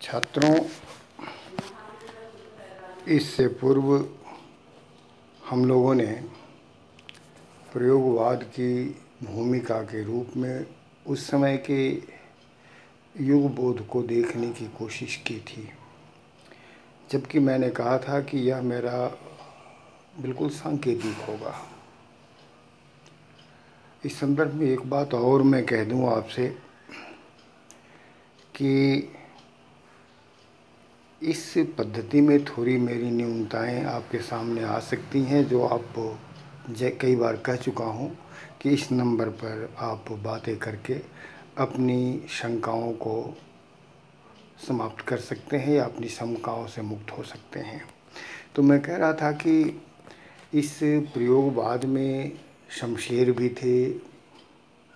छात्रों, इससे पूर्व हम लोगों ने प्रयोगवाद की भूमिका के रूप में उस समय के युग बोध को देखने की कोशिश की थी, जबकि मैंने कहा था कि यह मेरा बिल्कुल सांकेतिक होगा। इस संदर्भ में एक बात और मैं कह दूं आपसे कि इस पद्धति में थोड़ी मेरी न्यूनताएं आपके सामने आ सकती हैं, जो आप कई बार कह चुका हूं कि इस नंबर पर आप बातें करके अपनी शंकाओं को समाप्त कर सकते हैं या अपनी शंकाओं से मुक्त हो सकते हैं। तो मैं कह रहा था कि इस प्रयोगवाद में शमशेर भी थे,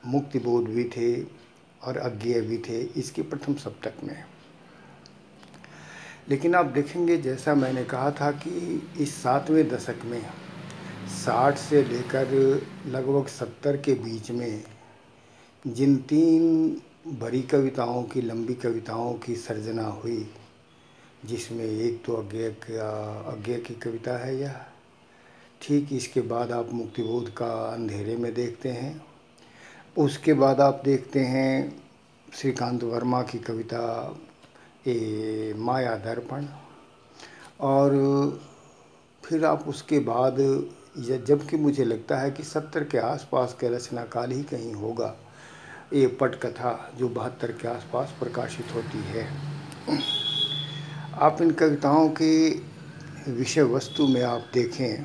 मुक्तिबोध भी थे और अज्ञेय भी थे इसके प्रथम सप्तक में। लेकिन आप देखेंगे, जैसा मैंने कहा था कि इस 7वें दशक में 60 से लेकर लगभग 70 के बीच में जिन 3 बड़ी कविताओं की, लंबी कविताओं की सर्जना हुई, जिसमें एक तो अज्ञेय की कविता है यह, ठीक इसके बाद आप मुक्तिबोध का अंधेरे में देखते हैं, उसके बाद आप देखते हैं श्रीकांत वर्मा की कविता माया दर्पण, और फिर आप उसके बाद, जबकि मुझे लगता है कि 70 के आसपास का रचना काल ही कहीं होगा, ये पटकथा जो 72 के आसपास प्रकाशित होती है। आप इन कविताओं के विषय वस्तु में आप देखें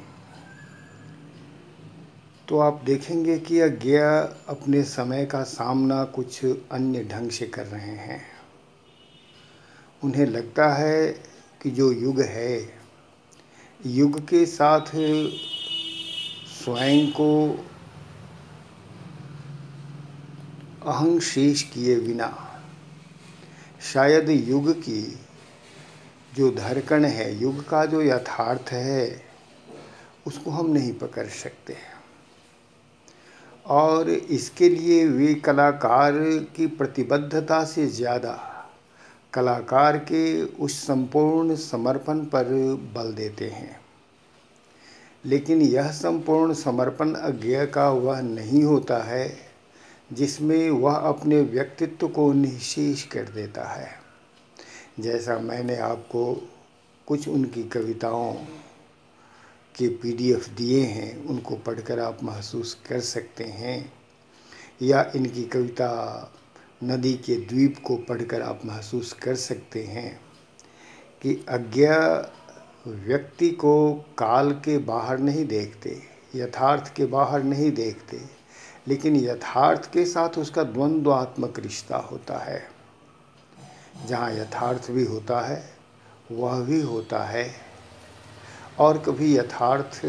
तो आप देखेंगे कि अज्ञेय अपने समय का सामना कुछ अन्य ढंग से कर रहे हैं। उन्हें लगता है कि जो युग है, युग के साथ स्वयं को अहं शेष किए बिना शायद युग की जो धड़कन है, युग का जो यथार्थ है, उसको हम नहीं पकड़ सकते। और इसके लिए वे कलाकार की प्रतिबद्धता से ज़्यादा कलाकार के उस संपूर्ण समर्पण पर बल देते हैं। लेकिन यह संपूर्ण समर्पण अज्ञेय का वह नहीं होता है जिसमें वह अपने व्यक्तित्व को निःशेष कर देता है। जैसा मैंने आपको कुछ उनकी कविताओं के PDF दिए हैं, उनको पढ़कर आप महसूस कर सकते हैं, या इनकी कविता नदी के द्वीप को पढ़कर आप महसूस कर सकते हैं कि अज्ञेय व्यक्ति को काल के बाहर नहीं देखते, यथार्थ के बाहर नहीं देखते, लेकिन यथार्थ के साथ उसका द्वंद्वात्मक रिश्ता होता है। जहाँ यथार्थ भी होता है, वह भी होता है, और कभी यथार्थ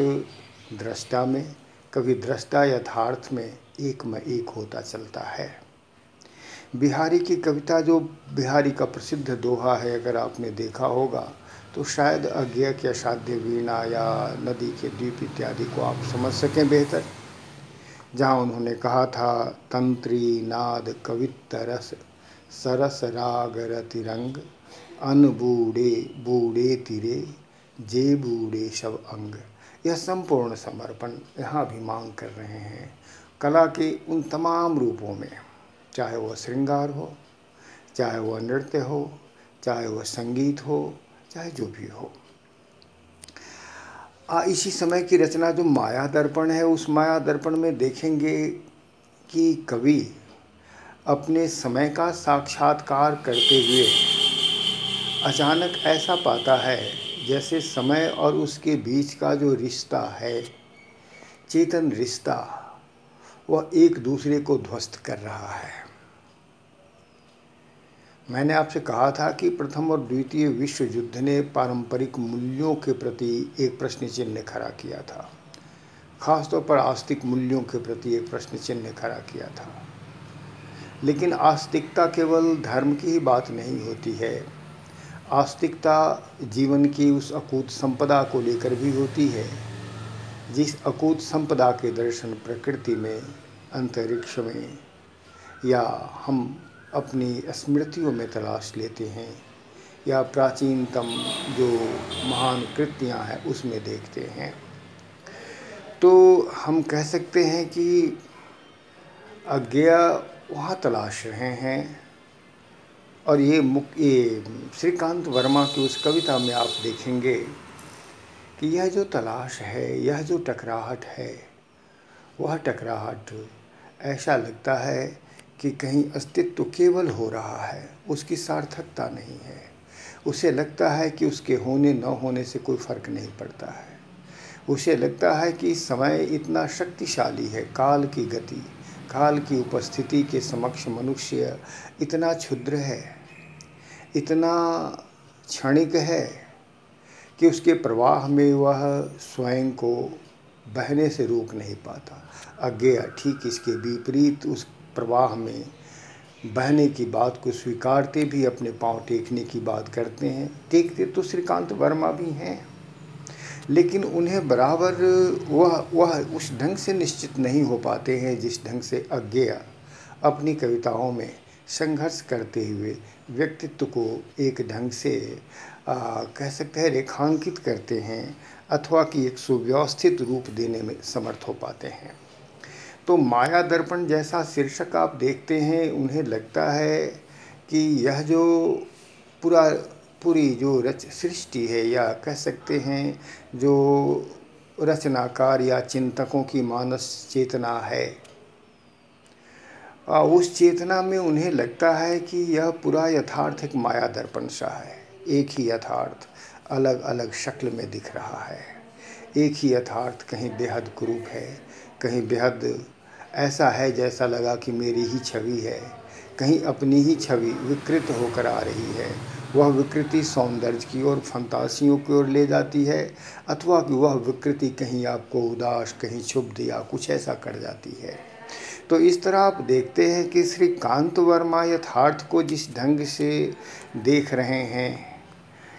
दृष्टा में, कभी दृष्टा यथार्थ में एक में एक होता चलता है। बिहारी की कविता, जो बिहारी का प्रसिद्ध दोहा है, अगर आपने देखा होगा तो शायद अज्ञेय के असाध्य वीणा या नदी के द्वीप इत्यादि को आप समझ सकें बेहतर, जहाँ उन्होंने कहा था, तंत्री नाद कवित्तरस सरस राग रतिरंग, अन बूढ़े बूढ़े तिरे जे बूढ़े सब अंग। यह संपूर्ण समर्पण यहाँ भी मांग कर रहे हैं कला के उन तमाम रूपों में, चाहे वह श्रृंगार हो, चाहे वह नृत्य हो, चाहे वह संगीत हो, चाहे जो भी हो। इसी समय की रचना जो माया दर्पण है, उस माया दर्पण में देखेंगे कि कवि अपने समय का साक्षात्कार करते हुए अचानक ऐसा पाता है जैसे समय और उसके बीच का जो रिश्ता है, चेतन रिश्ता, वह एक दूसरे को ध्वस्त कर रहा है। मैंने आपसे कहा था कि प्रथम और द्वितीय विश्व युद्ध ने पारंपरिक मूल्यों के प्रति एक प्रश्न चिन्ह खड़ा किया था, खासतौर पर आस्तिक मूल्यों के प्रति एक प्रश्न चिन्ह खड़ा किया था। लेकिन आस्तिकता केवल धर्म की ही बात नहीं होती है, आस्तिकता जीवन की उस अकूत संपदा को लेकर भी होती है, जिस अकूत संपदा के दर्शन प्रकृति में, अंतरिक्ष में, या हम अपनी स्मृतियों में तलाश लेते हैं, या प्राचीनतम जो महान कृतियाँ हैं उसमें देखते हैं। तो हम कह सकते हैं कि अज्ञेय वहाँ तलाश रहे हैं। और ये श्रीकांत वर्मा की उस कविता में आप देखेंगे कि यह जो तलाश है, यह जो टकराहट है, वह टकराहट ऐसा लगता है कि कहीं अस्तित्व केवल हो रहा है, उसकी सार्थकता नहीं है। उसे लगता है कि उसके होने न होने से कोई फ़र्क नहीं पड़ता है। उसे लगता है कि समय इतना शक्तिशाली है, काल की गति, काल की उपस्थिति के समक्ष मनुष्य इतना क्षुद्र है, इतना क्षणिक है कि उसके प्रवाह में वह स्वयं को बहने से रोक नहीं पाता। अज्ञेय ठीक इसके विपरीत उस प्रवाह में बहने की बात को स्वीकारते भी अपने पांव टेकने की बात करते हैं। देखते तो श्रीकांत वर्मा भी हैं, लेकिन उन्हें बराबर वह उस ढंग से निश्चित नहीं हो पाते हैं जिस ढंग से अज्ञेय अपनी कविताओं में संघर्ष करते हुए व्यक्तित्व को एक ढंग से कह सकते हैं रेखांकित करते हैं, अथवा कि एक सुव्यवस्थित रूप देने में समर्थ हो पाते हैं। तो माया दर्पण जैसा शीर्षक आप देखते हैं, उन्हें लगता है कि यह जो पूरी जो सृष्टि है, या कह सकते हैं जो रचनाकार या चिंतकों की मानस चेतना है, उस चेतना में उन्हें लगता है कि यह पूरा यथार्थ एक माया दर्पण सा है। एक ही यथार्थ अलग अलग शक्ल में दिख रहा है। एक ही यथार्थ कहीं बेहद कुरूप है, कहीं बेहद ऐसा है जैसा लगा कि मेरी ही छवि है, कहीं अपनी ही छवि विकृत होकर आ रही है। वह विकृति सौंदर्य की ओर, फंतासियों की ओर ले जाती है, अथवा कि वह विकृति कहीं आपको उदास, कहीं क्षुब्ध या कुछ ऐसा कर जाती है। तो इस तरह आप देखते हैं कि श्रीकांत वर्मा यथार्थ को जिस ढंग से देख रहे हैं,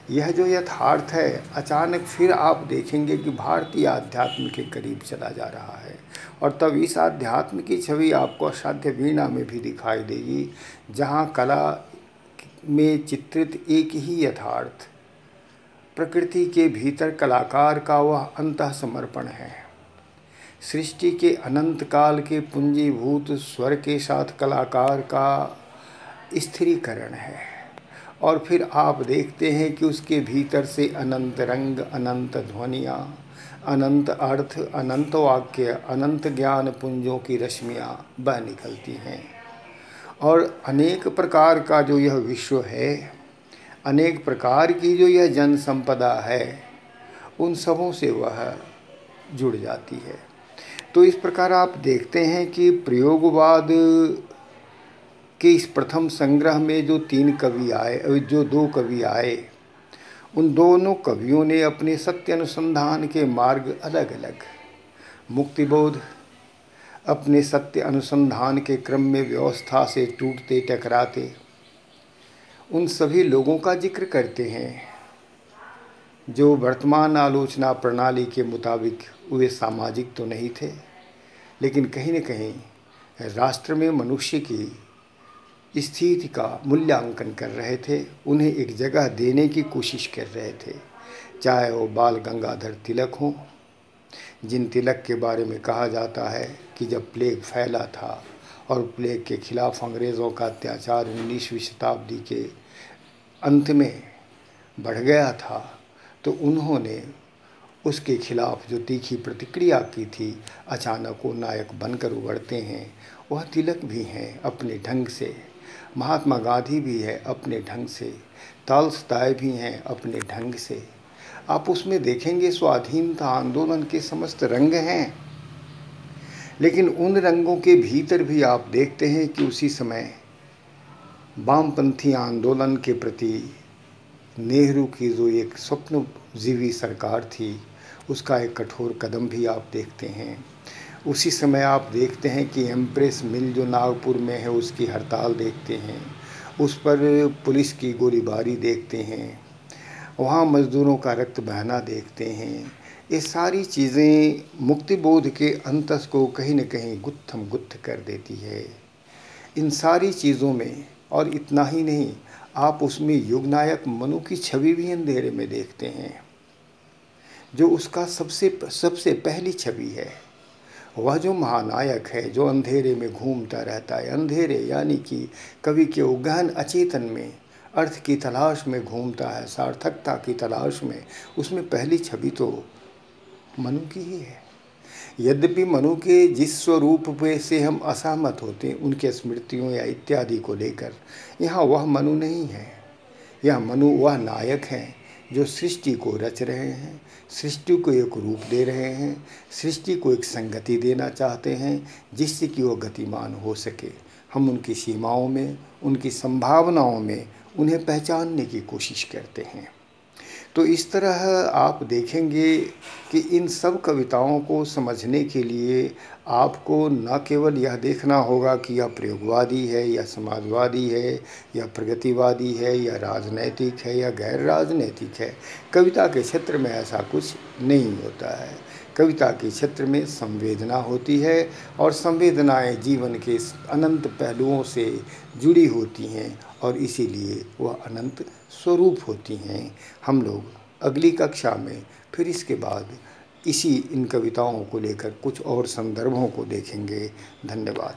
यह जो यथार्थ है अचानक फिर आप देखेंगे कि भारतीय आध्यात्म के करीब चला जा रहा है। और तब इस आध्यात्म की छवि आपको असाध्य वीणा में भी दिखाई देगी, जहाँ कला में चित्रित एक ही यथार्थ प्रकृति के भीतर कलाकार का वह अंतः समर्पण है। सृष्टि के अनंत काल के पूंजीभूत स्वर के साथ कलाकार का स्थिरीकरण है। और फिर आप देखते हैं कि उसके भीतर से अनंत रंग, अनंत ध्वनियाँ, अनंत अर्थ, अनंत वाक्य, अनंत ज्ञान पुंजों की रश्मियाँ बह निकलती हैं। और अनेक प्रकार का जो यह विश्व है, अनेक प्रकार की जो यह जन संपदा है, उन सबों से वह जुड़ जाती है। तो इस प्रकार आप देखते हैं कि प्रयोगवाद के इस प्रथम संग्रह में जो दो कवि आए, उन दोनों कवियों ने अपने सत्य अनुसंधान के मार्ग अलग अलग, मुक्तिबोध अपने सत्य अनुसंधान के क्रम में व्यवस्था से टूटते टकराते उन सभी लोगों का जिक्र करते हैं जो वर्तमान आलोचना प्रणाली के मुताबिक वे सामाजिक तो नहीं थे, लेकिन कहीं न कहीं राष्ट्र में मनुष्य की स्थिति का मूल्यांकन कर रहे थे, उन्हें एक जगह देने की कोशिश कर रहे थे। चाहे वो बाल गंगाधर तिलक हों, जिन तिलक के बारे में कहा जाता है कि जब प्लेग फैला था और प्लेग के खिलाफ अंग्रेज़ों का अत्याचार 19वीं शताब्दी के अंत में बढ़ गया था, तो उन्होंने उसके खिलाफ जो तीखी प्रतिक्रिया की थी, अचानक वो नायक बनकर उभरते हैं। वह तिलक भी हैं अपने ढंग से, महात्मा गांधी भी है अपने ढंग से, टॉल्स्टॉय भी हैं अपने ढंग से। आप उसमें देखेंगे स्वाधीनता आंदोलन के समस्त रंग हैं, लेकिन उन रंगों के भीतर भी आप देखते हैं कि उसी समय वामपंथी आंदोलन के प्रति नेहरू की जो एक स्वप्नजीवी सरकार थी, उसका एक कठोर कदम भी आप देखते हैं। उसी समय आप देखते हैं कि एम्प्रेस मिल जो नागपुर में है, उसकी हड़ताल देखते हैं, उस पर पुलिस की गोलीबारी देखते हैं, वहाँ मज़दूरों का रक्त बहना देखते हैं। ये सारी चीज़ें मुक्तिबोध के अंतस को कहीं न कहीं गुत्थम गुत्थ कर देती है। इन सारी चीज़ों में, और इतना ही नहीं, आप उसमें युगनायक मनु की छवि भी अंधेरे में देखते हैं, जो उसका सबसे पहली छवि है। वह जो महानायक है, जो अंधेरे में घूमता रहता है, अंधेरे यानी कि कवि के गहन अचेतन में अर्थ की तलाश में घूमता है, सार्थकता की तलाश में, उसमें पहली छवि तो मनु की ही है। यद्यपि मनु के जिस स्वरूप पे से हम असहमत होते हैं, उनके स्मृतियों या इत्यादि को लेकर, यहाँ वह मनु नहीं है। यह मनु वह नायक हैं जो सृष्टि को रच रहे हैं, सृष्टि को एक रूप दे रहे हैं, सृष्टि को एक संगति देना चाहते हैं जिससे कि वो गतिमान हो सके। हम उनकी सीमाओं में, उनकी संभावनाओं में उन्हें पहचानने की कोशिश करते हैं। तो इस तरह आप देखेंगे कि इन सब कविताओं को समझने के लिए आपको न केवल यह देखना होगा कि यह प्रयोगवादी है या समाजवादी है या प्रगतिवादी है या राजनैतिक है या गैर राजनैतिक है। कविता के क्षेत्र में ऐसा कुछ नहीं होता है। कविता के क्षेत्र में संवेदना होती है और संवेदनाएं जीवन के अनंत पहलुओं से जुड़ी होती हैं और इसीलिए वह अनंत स्वरूप होती हैं। हम लोग अगली कक्षा में फिर इसके बाद इन कविताओं को लेकर कुछ और संदर्भों को देखेंगे। धन्यवाद।